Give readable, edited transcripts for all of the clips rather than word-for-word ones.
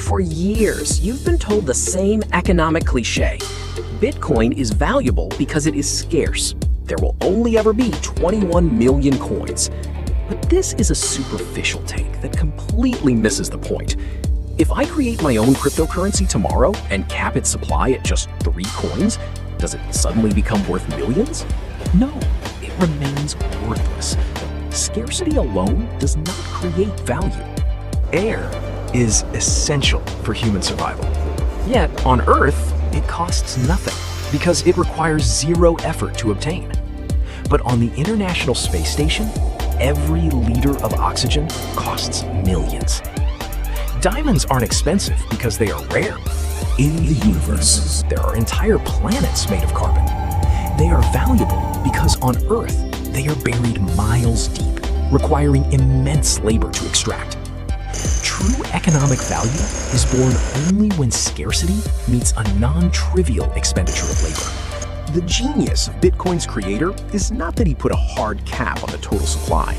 For years, you've been told the same economic cliche. Bitcoin is valuable because it is scarce. There will only ever be 21 million coins. But this is a superficial take that completely misses the point. If I create my own cryptocurrency tomorrow and cap its supply at just 3 coins, does it suddenly become worth millions? No, it remains worthless. Scarcity alone does not create value. Air is essential for human survival. Yet, on Earth, it costs nothing because it requires 0 effort to obtain. But on the International Space Station, every liter of oxygen costs millions. Diamonds aren't expensive because they are rare. In the universe, there are entire planets made of carbon. They are valuable because on Earth, they are buried miles deep, requiring immense labor to extract. True economic value is born only when scarcity meets a non-trivial expenditure of labor. The genius of Bitcoin's creator is not that he put a hard cap on the total supply.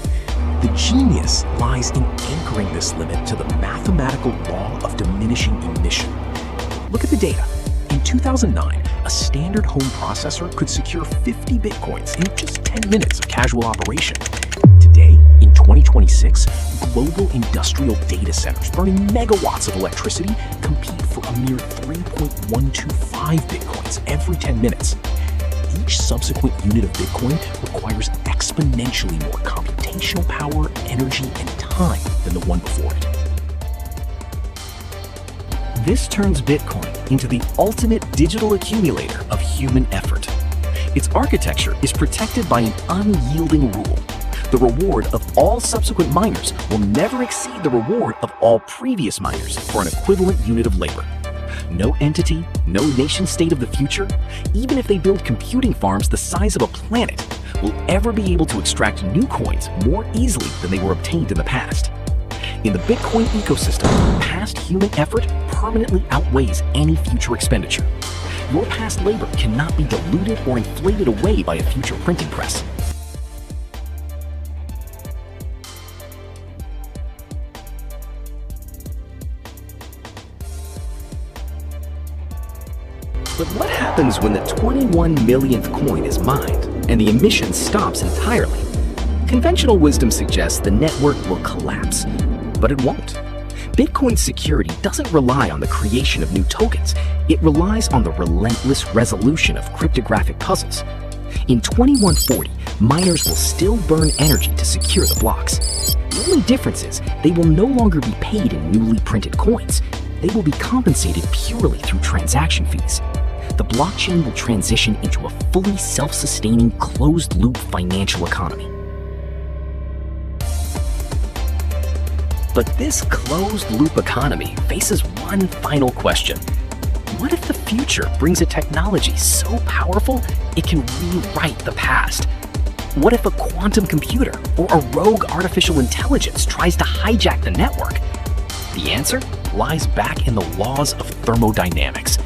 The genius lies in anchoring this limit to the mathematical law of diminishing emission. Look at the data. In 2009, a standard home processor could secure 50 Bitcoins in just 10 minutes of casual operation. Today, in 2026, global industrial data centers burning megawatts of electricity compete for a mere 3.125 Bitcoins every 10 minutes. Each subsequent unit of Bitcoin requires exponentially more computational power, energy, and time than the one before it. This turns Bitcoin into the ultimate digital accumulator of human effort. Its architecture is protected by an unyielding rule. The reward of all subsequent miners will never exceed the reward of all previous miners for an equivalent unit of labor. No entity, no nation-state of the future, even if they build computing farms the size of a planet, will ever be able to extract new coins more easily than they were obtained in the past. In the Bitcoin ecosystem, past human effort permanently outweighs any future expenditure. Your past labor cannot be diluted or inflated away by a future printing press. But what happens when the 21 millionth coin is mined and the emission stops entirely? Conventional wisdom suggests the network will collapse, but it won't. Bitcoin's security doesn't rely on the creation of new tokens. It relies on the relentless resolution of cryptographic puzzles. In 2140, miners will still burn energy to secure the blocks. The only difference is they will no longer be paid in newly printed coins. They will be compensated purely through transaction fees. The blockchain will transition into a fully self-sustaining, closed-loop financial economy. But this closed-loop economy faces one final question. What if the future brings a technology so powerful it can rewrite the past? What if a quantum computer or a rogue artificial intelligence tries to hijack the network? The answer lies back in the laws of thermodynamics.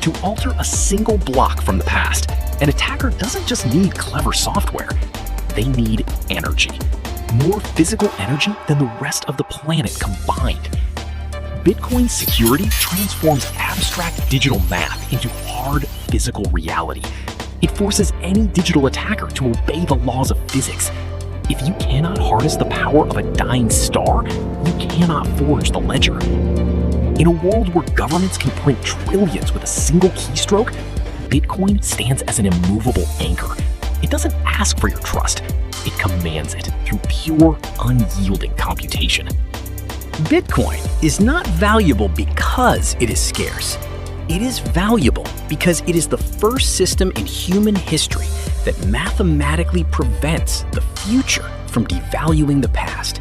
To alter a single block from the past, an attacker doesn't just need clever software. They need energy. More physical energy than the rest of the planet combined. Bitcoin's security transforms abstract digital math into hard physical reality. It forces any digital attacker to obey the laws of physics. If you cannot harness the power of a dying star, you cannot forge the ledger. In a world where governments can print trillions with a single keystroke, Bitcoin stands as an immovable anchor. It doesn't ask for your trust. It commands it through pure, unyielding computation. Bitcoin is not valuable because it is scarce. It is valuable because it is the first system in human history that mathematically prevents the future from devaluing the past.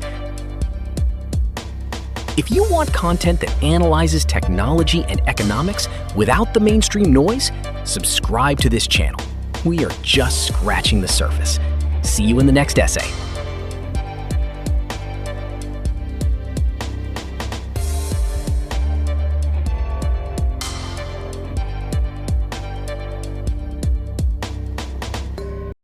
If you want content that analyzes technology and economics without the mainstream noise, subscribe to this channel. We are just scratching the surface. See you in the next essay.